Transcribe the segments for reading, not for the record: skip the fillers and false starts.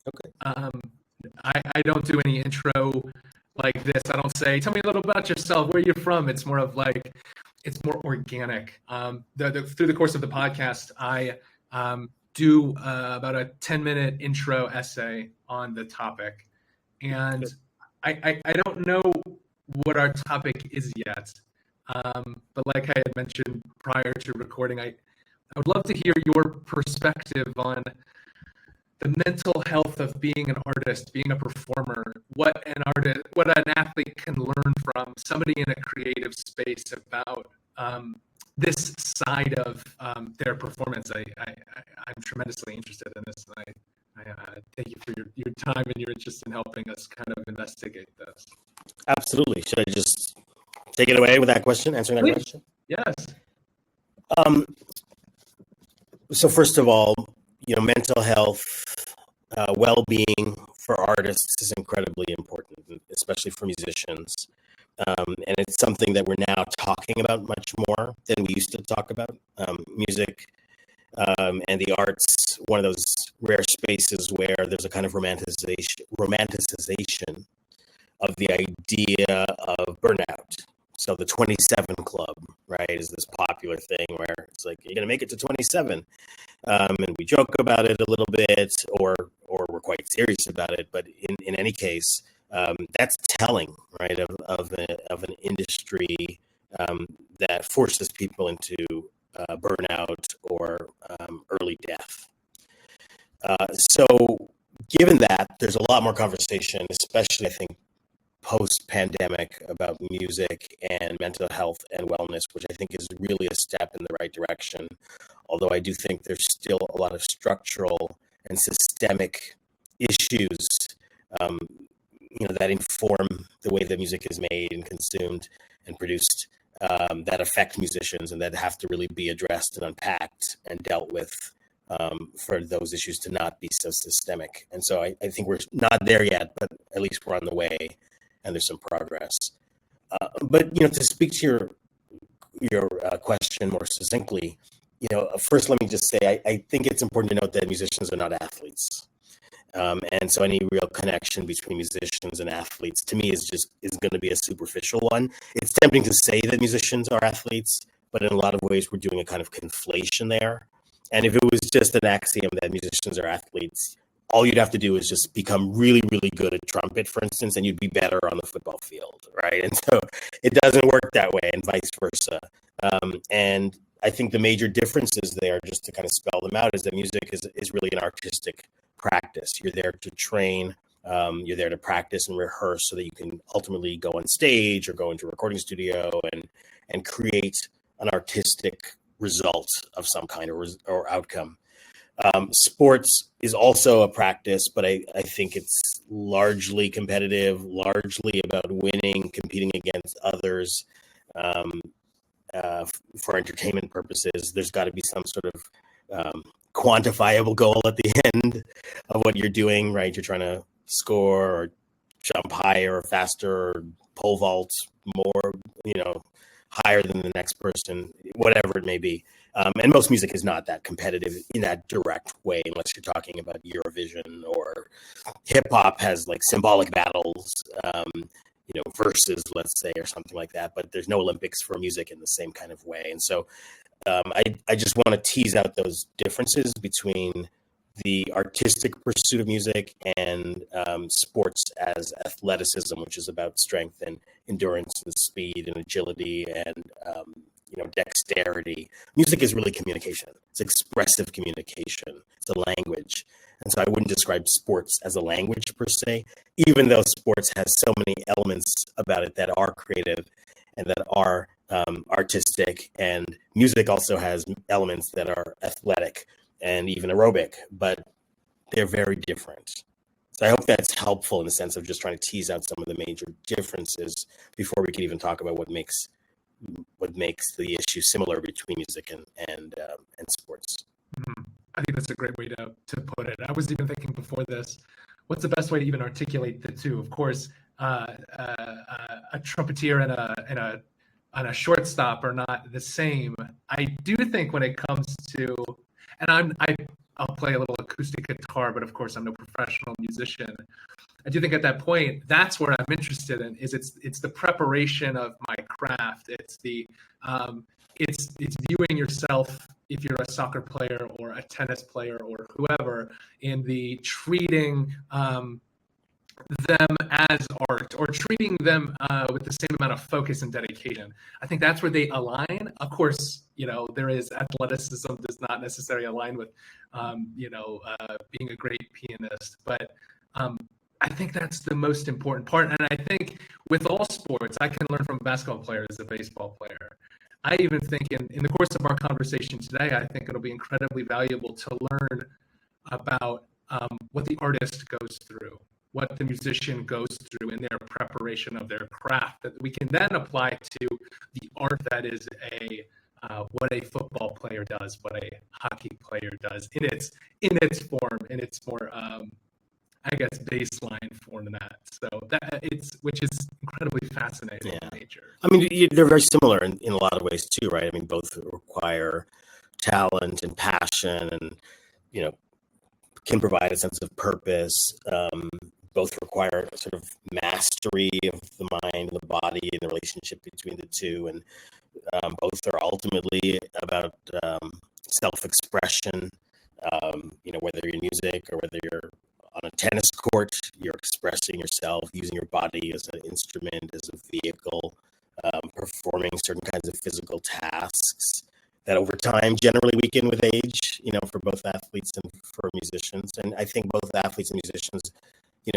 Okay. I don't do any intro like this. I don't say, tell me a little about yourself, where you're from. It's more of like, it's more organic. Through the course of the podcast, I do about a 10-minute intro essay on the topic. And I don't know what our topic is yet. But like I had mentioned prior to recording, I would love to hear your perspective on the mental health of being an artist, being a performer, what an athlete can learn from somebody in a creative space about this side of their performance. I'm tremendously interested in this, and I thank you for your time and your interest in helping us kind of investigate this. Absolutely. Should I just take it away with that question, answering that question? Yes. So first of all, mental health, well-being for artists is incredibly important, especially for musicians. And it's something that we're now talking about much more than we used to talk about. Music and the arts, one of those rare spaces where there's a kind of romanticization of the idea of burnout. So the 27 Club, right, is this popular thing where it's like, you're going to make it to 27. And we joke about it a little bit, or we're quite serious about it. But in any case, that's telling, right, of an industry that forces people into burnout or early death. So given that, there's a lot more conversation, especially, I think, post-pandemic, about music and mental health and wellness, which I think is really a step in the right direction. Although I do think there's still a lot of structural and systemic issues, that inform the way that music is made and consumed and produced, that affect musicians and that have to really be addressed and unpacked and dealt with, for those issues to not be so systemic. And so I think we're not there yet, but at least we're on the way, and there's some progress. But to speak to your question more succinctly, first let me just say I think it's important to note that musicians are not athletes, and so any real connection between musicians and athletes, to me, is going to be a superficial one. It's tempting to say that musicians are athletes, but in a lot of ways we're doing a kind of conflation there. And if it was just an axiom that musicians are athletes, all you'd have to do is just become really, really good at trumpet, for instance, and you'd be better on the football field, right? And so it doesn't work that way, and vice versa. And I think the major differences there, just to kind of spell them out, is that music is really an artistic practice. You're there to train, you're there to practice and rehearse so that you can ultimately go on stage or go into a recording studio and create an artistic result of some kind or outcome. Sports is also a practice, but I think it's largely competitive, largely about winning, competing against others. For entertainment purposes, there's got to be some sort of quantifiable goal at the end of what you're doing, right? You're trying to score or jump higher or faster or pole vault more, higher than the next person, whatever it may be. And most music is not that competitive in that direct way, unless you're talking about Eurovision, or hip hop has like symbolic battles, verses, let's say, or something like that. But there's no Olympics for music in the same kind of way. And so I just want to tease out those differences between the artistic pursuit of music and sports as athleticism, which is about strength and endurance and speed and agility and dexterity. Music is really communication. It's expressive communication. It's a language. And so I wouldn't describe sports as a language per se, even though sports has so many elements about it that are creative and that are artistic. And music also has elements that are athletic and even aerobic, but they're very different. So I hope that's helpful in the sense of just trying to tease out some of the major differences before we can even talk about what makes the issue similar between music and sports. Mm-hmm. I think that's a great way to put it. I was even thinking before this, what's the best way to even articulate the two? Of course, a trumpeter and a shortstop are not the same. I do think when it comes to, and I'll play a little acoustic guitar, but of course I'm no professional musician. I do think at that point, that's where I'm interested in. Is it's the preparation of my craft. It's viewing yourself, if you're a soccer player or a tennis player or whoever, in the treating them as art, or treating them with the same amount of focus and dedication. I think that's where they align. Of course, there is athleticism does not necessarily align with, being a great pianist, but I think that's the most important part. And I think with all sports, I can learn from a basketball player as a baseball player. I even think in the course of our conversation today, I think it'll be incredibly valuable to learn about what the artist goes through, what the musician goes through in their preparation of their craft, that we can then apply to the art that is what a football player does, what a hockey player does in its form, in its more baseline form than that. So which is incredibly fascinating in nature. I mean, they're very similar in a lot of ways too, right? I mean, both require talent and passion, and can provide a sense of purpose. Both require sort of mastery of the mind and the body and the relationship between the two, and both are ultimately about self-expression. Whether you're in music or whether you're on a tennis court, you're expressing yourself, using your body as an instrument, as a vehicle, performing certain kinds of physical tasks that over time generally weaken with age, for both athletes and for musicians. And I think both athletes and musicians,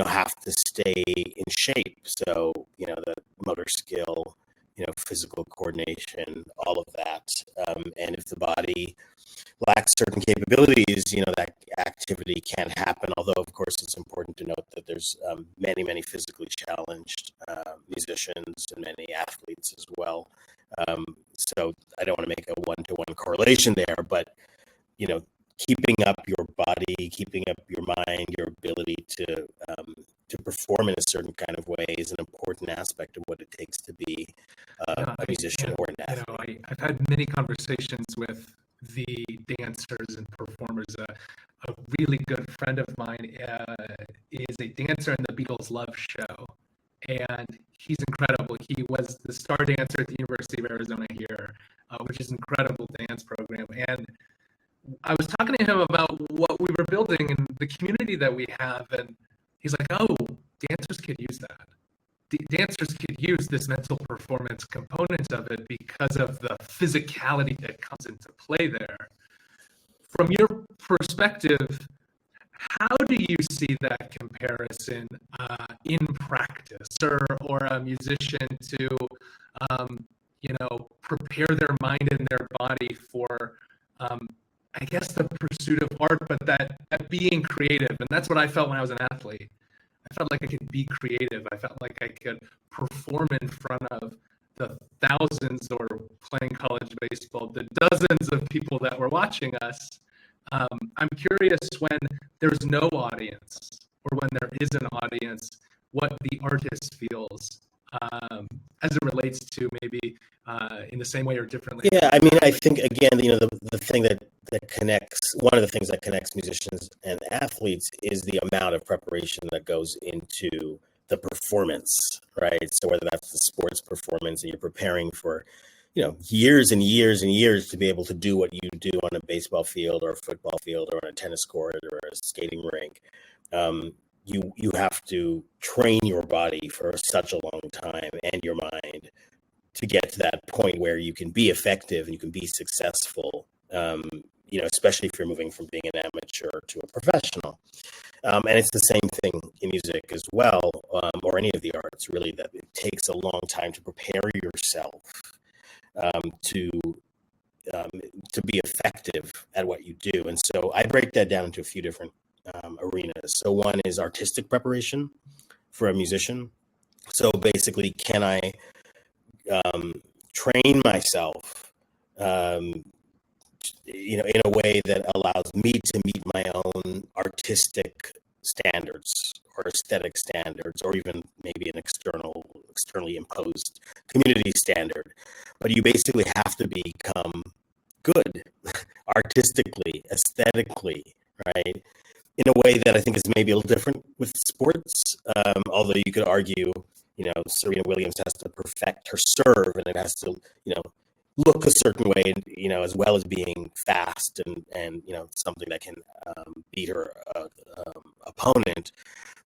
have to stay in shape. So, the motor skill, physical coordination, all of that. And if the body lacks certain capabilities, that activity can't happen. Although, of course, it's important to note that there's many, many physically challenged musicians and many athletes as well. So I don't want to make a one-to-one correlation there, but, keeping up your body, keeping up your mind, your ability to perform in a certain kind of way is an important aspect of what it takes to be a musician or an athlete. I've had many conversations with the dancers and performers. A really good friend of mine is a dancer in the Beatles' Love Show, and he's incredible. He was the star dancer at the University of Arizona here, which is an incredible dance program. And I was talking to him about what we were building and the community that we have, and he's like, "Oh, dancers could use that. Dancers could use this mental performance component of it because of the physicality that comes into play there." From your perspective, how do you see that comparison in practice, or a musician to, prepare their mind and their body for, the pursuit of art, but that being creative? And that's what I felt when I was an athlete. I felt like I could be creative. I felt like I could perform in front of the thousands, or playing college baseball, the dozens of people that were watching us. I'm curious, when there's no audience, or when there is an audience, what the artist feels as it relates to maybe in the same way or differently. Yeah, I mean, I think, again, the thing that connects, one of the things that connects musicians and athletes is the amount of preparation that goes into the performance, right? So whether that's the sports performance and you're preparing for, years and years and years to be able to do what you do on a baseball field or a football field or on a tennis court or a skating rink, you have to train your body for such a long time and your mind to get to that point where you can be effective and you can be successful, especially if you're moving from being an amateur to a professional. And it's the same thing in music as well, or any of the arts, really, that it takes a long time to prepare yourself to be effective at what you do. And so I break that down into a few different arenas. So one is artistic preparation for a musician. So basically, can I train myself, in a way that allows me to meet my own artistic standards or aesthetic standards, or even maybe an externally imposed community standard. But you basically have to become good artistically, aesthetically, right? In a way that I think is maybe a little different with sports. Although you could argue, Serena Williams has to perfect her serve, and it has to, look a certain way, as well as being fast and something that can beat her opponent.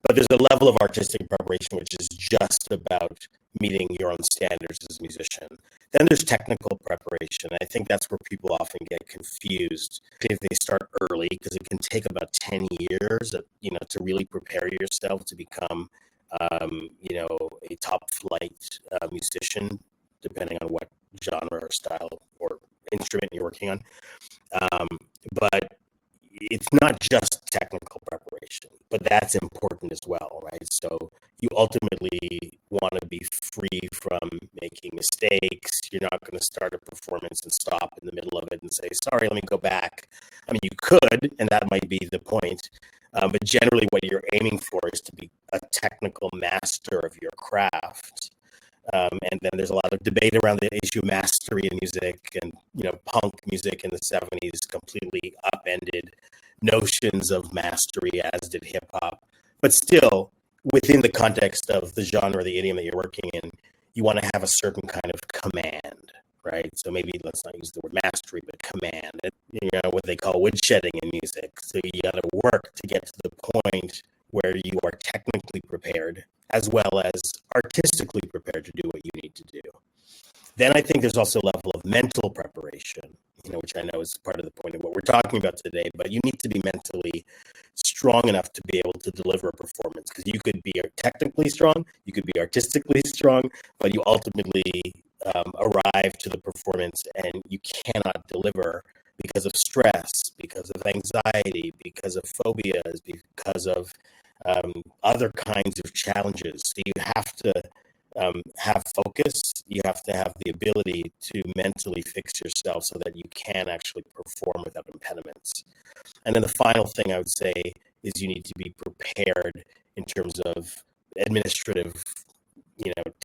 But there's a level of artistic preparation which is just about meeting your own standards as a musician. Then there's technical preparation. I think that's where people often get confused if they start early, because it can take about 10 years, to really prepare yourself to become, a top flight musician, depending on what genre or style or instrument you're working on. But it's not just technical preparation, but that's important as well, right? So you ultimately want to be free from making mistakes. You're not going to start a performance and stop in the middle of it and say, sorry, let me go back. I mean, you could, and that might be the point. But generally what you're aiming for is to be a technical master of your craft. And then there's a lot of debate around the issue of mastery in music, and, punk music in the 70s completely upended notions of mastery, as did hip hop. But still, within the context of the genre, the idiom that you're working in, you want to have a certain kind of command, right? So maybe let's not use the word mastery, but command. What they call woodshedding in music. So you got to work to get to the point where you are technically prepared as well as artistically prepared to do what you need to do. Then I think there's also a level of mental preparation, which I know is part of the point of what we're talking about today, but you need to be mentally strong enough to be able to deliver a performance, because you could be technically strong, you could be artistically strong, but you ultimately arrive to the performance and you cannot deliver because of stress, because of anxiety, because of phobias, because of other kinds of challenges. So you have to have focus. You have to have the ability to mentally fix yourself so that you can actually perform without impediments. And then the final thing I would say is you need to be prepared in terms of administrative,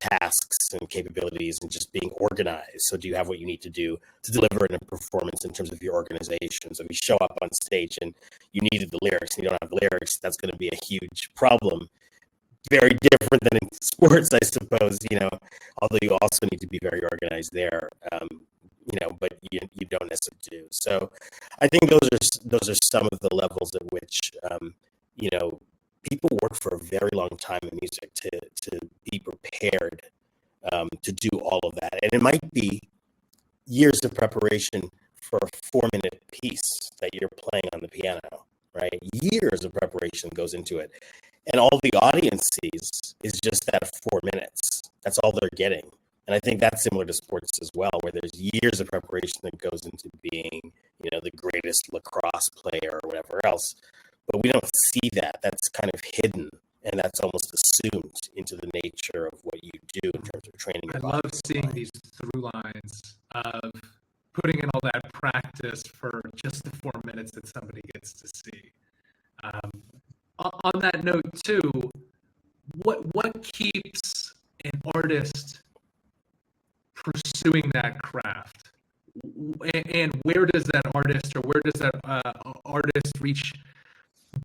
tasks and capabilities, and just being organized. So do you have what you need to do to deliver in a performance in terms of your organization? So if you show up on stage and you needed the lyrics and you don't have the lyrics, that's going to be a huge problem. Very different than in sports, I suppose, although you also need to be very organized there, but you don't necessarily do. So I think those are some of the levels at which, people work for a very long time in music to be prepared to do all of that. And it might be years of preparation for a 4-minute piece that you're playing on the piano, right? Years of preparation goes into it. And all the audience sees is just that 4 minutes. That's all they're getting. And I think that's similar to sports as well, where there's years of preparation that goes into being, the greatest lacrosse player or whatever else. But we don't see that. That's kind of hidden, and that's almost assumed into the nature of what you do in terms of training. I love seeing these through lines of putting in all that practice for just the 4 minutes that somebody gets to see. On that note, too, what keeps an artist pursuing that craft, and where does that artist artist reach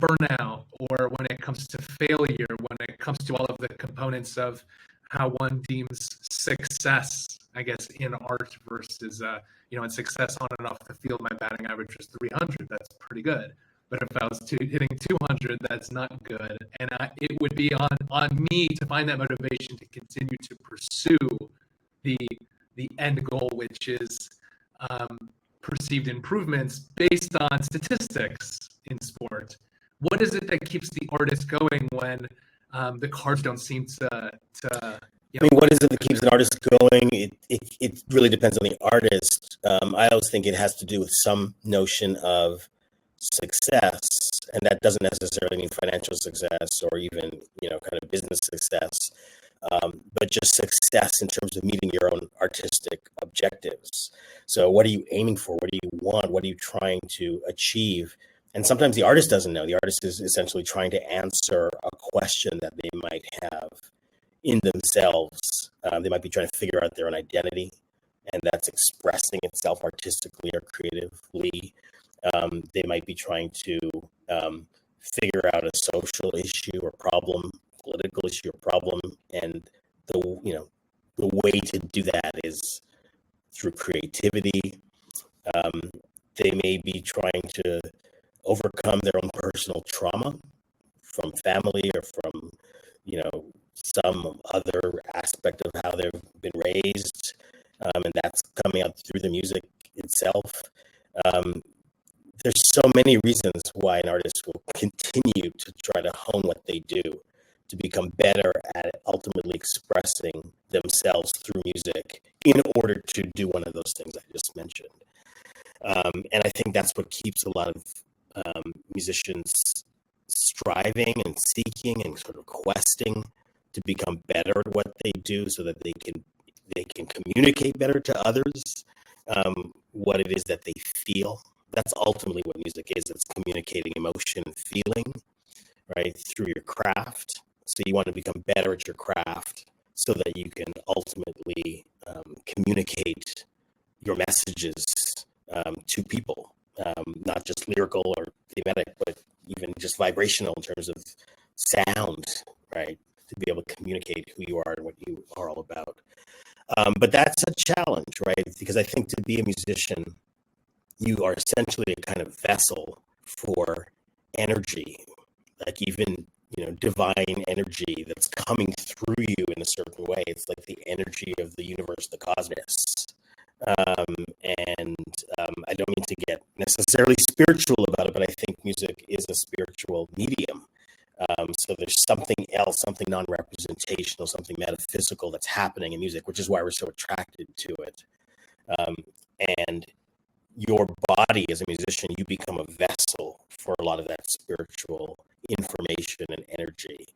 burnout, or when it comes to failure, when it comes to all of the components of how one deems success, I guess, in art versus in success on and off the field? My batting average is 300. That's pretty good. But if I was hitting 200, that's not good. And it would be on me to find that motivation to continue to pursue the end goal, which is perceived improvements based on statistics in sport. What is it that keeps the artist going when the cards don't seem to I mean, what is it that keeps an artist going? It really depends on the artist. I always think it has to do with some notion of success, and that doesn't necessarily mean financial success or even kind of business success, but just success in terms of meeting your own artistic objectives. So what are you aiming for? What do you want? What are you trying to achieve? And sometimes the artist doesn't know. The artist is essentially trying to answer a question that they might have in themselves. They might be trying to figure out their own identity, and that's expressing itself artistically or creatively. They might be trying to figure out a social issue or problem, political issue or problem, and the way to do that is through creativity. They may be trying to overcome their own personal trauma from family or from, some other aspect of how they've been raised, and that's coming out through the music itself. There's so many reasons why an artist will continue to try to hone what they do to become better at ultimately expressing themselves through music in order to do one of those things I just mentioned. And I think that's what keeps a lot of musicians striving and seeking and sort of questing to become better at what they do, so that they can communicate better to others what it is that they feel. That's ultimately what music is. It's communicating emotion and feeling, right, through your craft. So you want to become better at your craft so that you can ultimately communicate your messages to people, not just lyrical or thematic, but even just vibrational in terms of sound, right? To be able to communicate who you are and what you are all about. But that's a challenge, right? Because I think to be a musician, you are essentially a kind of vessel for energy, like even, divine energy that's coming through you in a certain way. It's like the energy of the universe, the cosmos. And I don't mean to get necessarily spiritual about it, but I think music is a spiritual medium. So there's something else, something non-representational, something metaphysical that's happening in music, which is why we're so attracted to it. And your body as a musician, you become a vessel for a lot of that spiritual information and energy.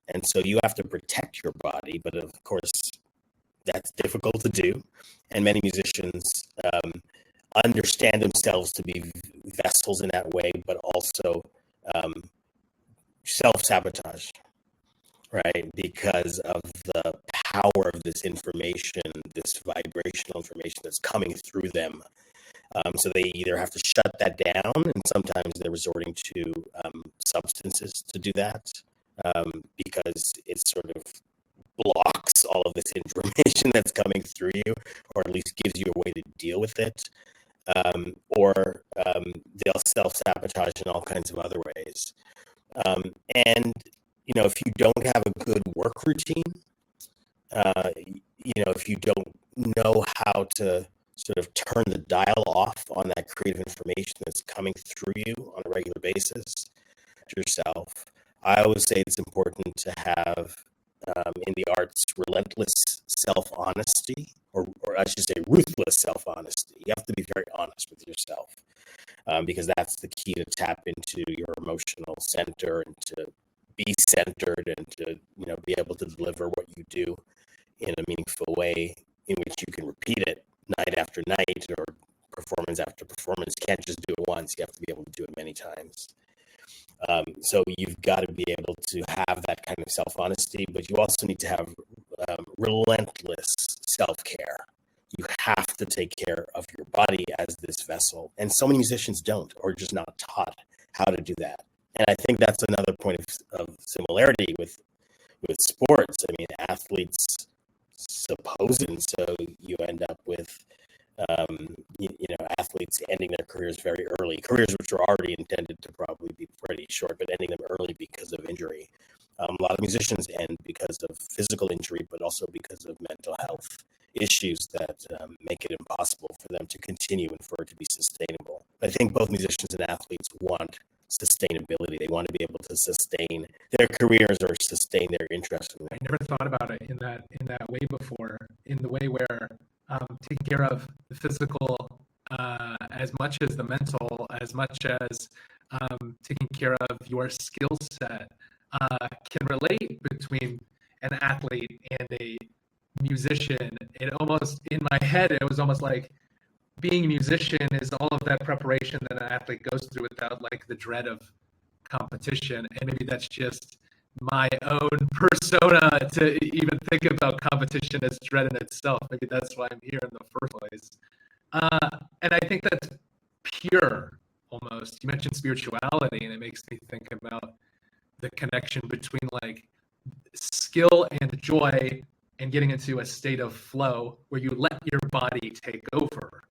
And so you have to protect your body, but of course, that's difficult to do. And many musicians understand themselves to be vessels in that way, but also self-sabotage, right? Because of the power of this information, this vibrational information that's coming through them. So they either have to shut that down, and sometimes they're resorting to substances to do that, because it sort of blocks all of this information that's coming through you, or at least gives you a way to deal with it. Or they'll self-sabotage in all kinds of other ways. And, if you don't have a good work routine, if you don't know how to sort of turn the dial off on that creative information that's coming through you on a regular basis yourself, I always say it's important to have, in the arts, relentless self-honesty, or I should say ruthless self-honesty. You have to be very honest with yourself, because that's the key to tap into your emotional center and to be centered and to, be able to deliver what you do in a meaningful way in which you can repeat it night after night or performance after performance. You can't just do it once. You have to be able to do it many times. So you've got to be able to have that kind of self-honesty, but you also need to have relentless self-care. You have to take care of your body as this vessel. And so many musicians don't, or just not taught how to do that. And I think that's another point of similarity with sports. I mean, athletes suppose, and so you end up with athletes ending their careers very early, careers which are already intended to probably be pretty short, but ending them early because of injury. A lot of musicians end because of physical injury, but also because of mental health issues that make it impossible for them to continue and for it to be sustainable. I think both musicians and athletes want sustainability. They want to be able to sustain their careers or sustain their interest. I never thought about it in that way before, in the way where taking care of the physical as much as the mental, as much as taking care of your skill set can relate between an athlete and a musician. It almost, in my head, it was almost like being a musician is all of that preparation that an athlete goes through without like the dread of competition. And maybe that's just my own persona to even think about competition as dread in itself. Maybe that's why I'm here in the first place. And I think that's pure almost. You mentioned spirituality, and it makes me think about the connection between like skill and joy and getting into a state of flow where you let your body take over.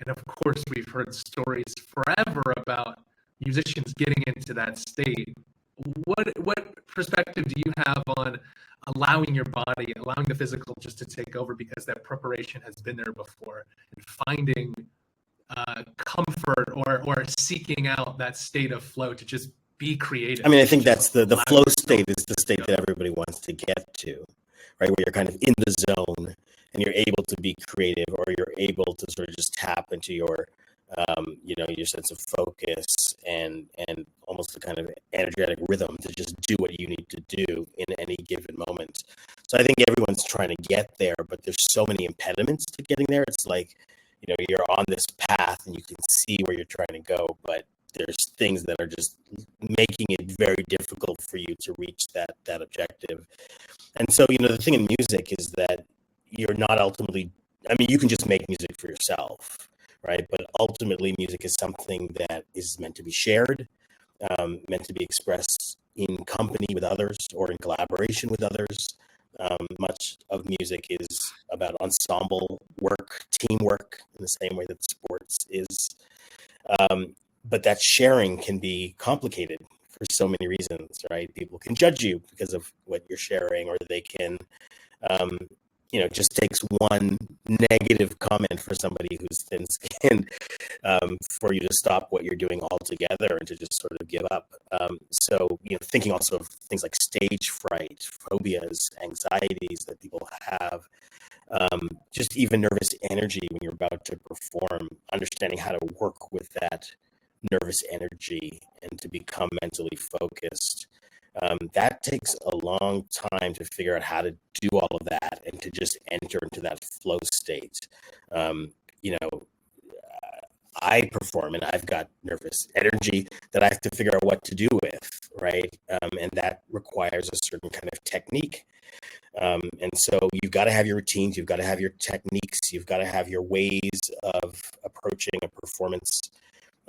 And of course, we've heard stories forever about musicians getting into that state. What perspective do you have on allowing your body, allowing the physical just to take over because that preparation has been there before, and finding comfort or seeking out that state of flow to just be creative? I mean, I think that's the Allow flow yourself state is the to state go. that everybody wants to get to, right? Where you're kind of in the zone and you're able to be creative, or you're able to sort of just tap into your, your sense of focus and almost a kind of energetic rhythm to just do what you need to do in any given moment. So I think everyone's trying to get there, but there's so many impediments to getting there. It's like, you're on this path and you can see where you're trying to go, but there's things that are just making it very difficult for you to reach that objective. And so, the thing in music is that you're not ultimately, I mean, you can just make music for yourself, right? But ultimately, music is something that is meant to be shared, meant to be expressed in company with others or in collaboration with others. Much of music is about ensemble work, teamwork, in the same way that sports is. But that sharing can be complicated for so many reasons, right? People can judge you because of what you're sharing, or they can, just takes one negative comment for somebody who's thin-skinned for you to stop what you're doing altogether and to just sort of give up. So, thinking also of things like stage fright, phobias, anxieties that people have, just even nervous energy when you're about to perform, understanding how to work with that nervous energy and to become mentally focused. That takes a long time to figure out how to do all of that and to just enter into that flow state. I perform and I've got nervous energy that I have to figure out what to do with, right? And that requires a certain kind of technique. And so you've got to have your routines, you've got to have your techniques, you've got to have your ways of approaching a performance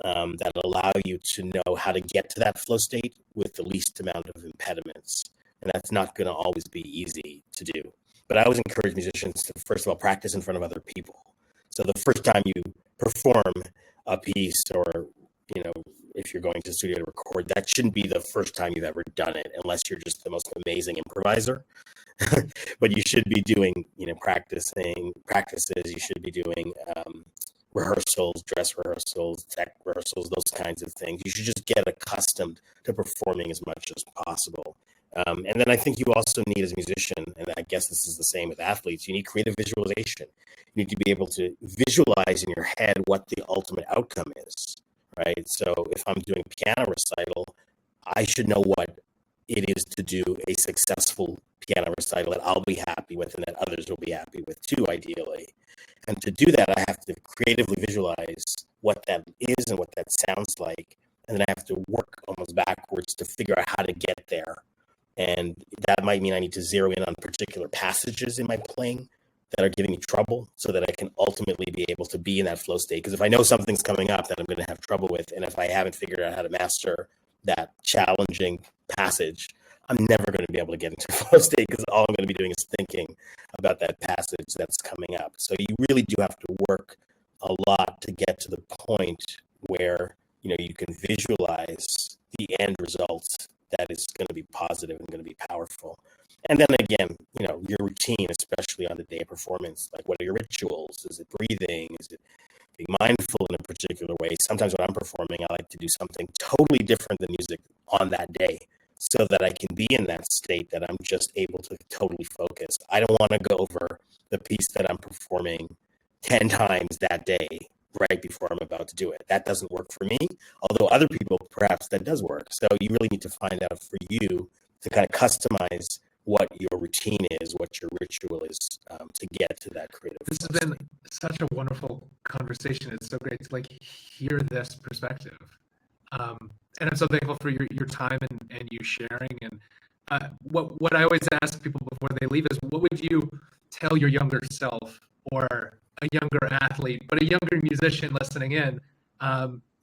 that allow you to know how to get to that flow state with the least amount of impediments. And that's not going to always be easy to do. But I always encourage musicians to, first of all, practice in front of other people. So the first time you perform a piece, or, if you're going to the studio to record, that shouldn't be the first time you've ever done it, unless you're just the most amazing improviser. But you should be doing, practices. You should be doing rehearsals, dress rehearsals, tech rehearsals, those kinds of things. You should just get accustomed to performing as much as possible. And then I think you also need, as a musician, and I guess this is the same with athletes, you need creative visualization. You need to be able to visualize in your head what the ultimate outcome is, right? So if I'm doing a piano recital, I should know what it is to do a successful piano recital that I'll be happy with and that others will be happy with too, ideally. And to do that, I have to creatively visualize what that is and what that sounds like. And then I have to work almost backwards to figure out how to get there. And that might mean I need to zero in on particular passages in my playing that are giving me trouble so that I can ultimately be able to be in that flow state. Because if I know something's coming up that I'm going to have trouble with, and if I haven't figured out how to master that challenging passage, I'm never going to be able to get into flow state, because all I'm going to be doing is thinking about that passage that's coming up. So you really do have to work a lot to get to the point where, you can visualize the end result that is going to be positive and going to be powerful. And then again, your routine, especially on the day of performance, like what are your rituals? Is it breathing? Is it being mindful in a particular way? Sometimes when I'm performing, I like to do something totally different than music on that day, so that I can be in that state that I'm just able to totally focus. I don't want to go over the piece that I'm performing 10 times that day right before I'm about to do it. That doesn't work for me, although other people, perhaps that does work. So you really need to find out for you to kind of customize what your routine is, what your ritual is, to get to that creative. This has been such a wonderful conversation. It's so great to hear this perspective. And I'm so thankful for your time and you sharing. And what I always ask people before they leave is, what would you tell your younger self, or a younger athlete, but a younger musician listening in?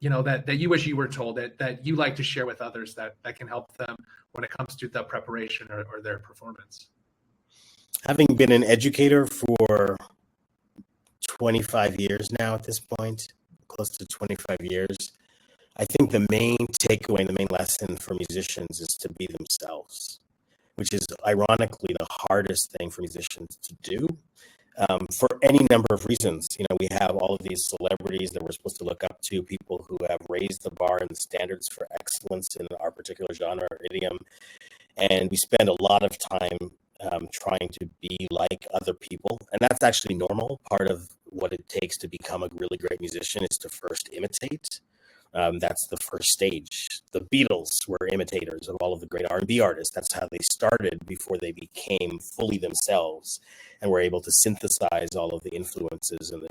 that you wish you were told, that you like to share with others, that can help them when it comes to the preparation or their performance? Having been an educator for 25 years now at this point, close to 25 years, I think the main takeaway, the main lesson for musicians is to be themselves, which is ironically the hardest thing for musicians to do, for any number of reasons. We have all of these celebrities that we're supposed to look up to, people who have raised the bar and the standards for excellence in our particular genre or idiom. And we spend a lot of time trying to be like other people. And that's actually normal. Part of what it takes to become a really great musician is to first imitate. That's the first stage. The Beatles were imitators of all of the great R&B artists. That's how they started before they became fully themselves and were able to synthesize all of the influences and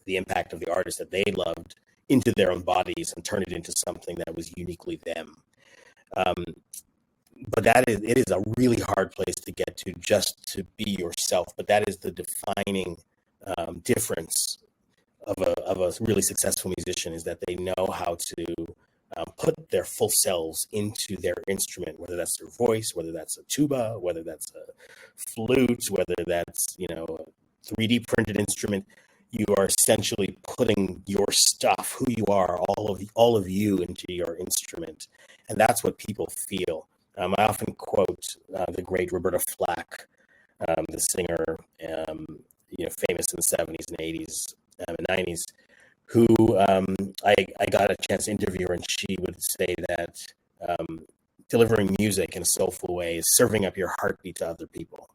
the impact of the artist that they loved into their own bodies and turn it into something that was uniquely them. But it is a really hard place to get to, just to be yourself. But that is the defining difference of a really successful musician, is that they know how to put their full selves into their instrument, whether that's their voice, whether that's a tuba, whether that's a flute, whether that's, a 3D printed instrument. You are essentially putting your stuff, who you are, all of you into your instrument. And that's what people feel. I often quote the great Roberta Flack, the singer, famous in the 70s and 80s and 90s, who I got a chance to interview her, and she would say that delivering music in a soulful way is serving up your heartbeat to other people.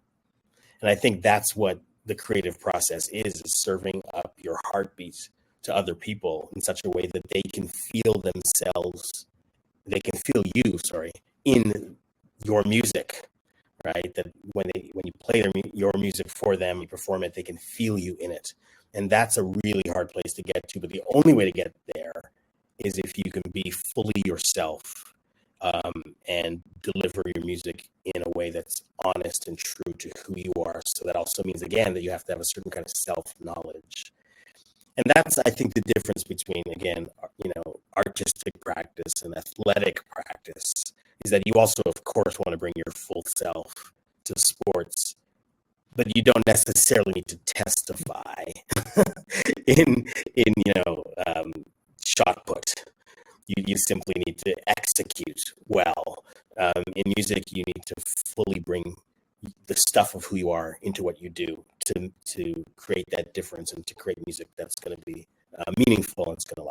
And I think that's what the creative process is serving up your heartbeat to other people in such a way that they can feel themselves, they can feel you, in your music, right? That when you play your music for them, you perform it, they can feel you in it. And that's a really hard place to get to. But the only way to get there is if you can be fully yourself, and deliver your music in a way that's honest and true to who you are. So that also means, again, that you have to have a certain kind of self-knowledge. And that's, I think, the difference between, again, artistic practice and athletic practice, is that you also, of course, want to bring your full self to sports, but you don't necessarily need to testify in shot put. You simply need to execute well. In music, you need to fully bring the stuff of who you are into what you do to create that difference and to create music that's going to be meaningful and it's going to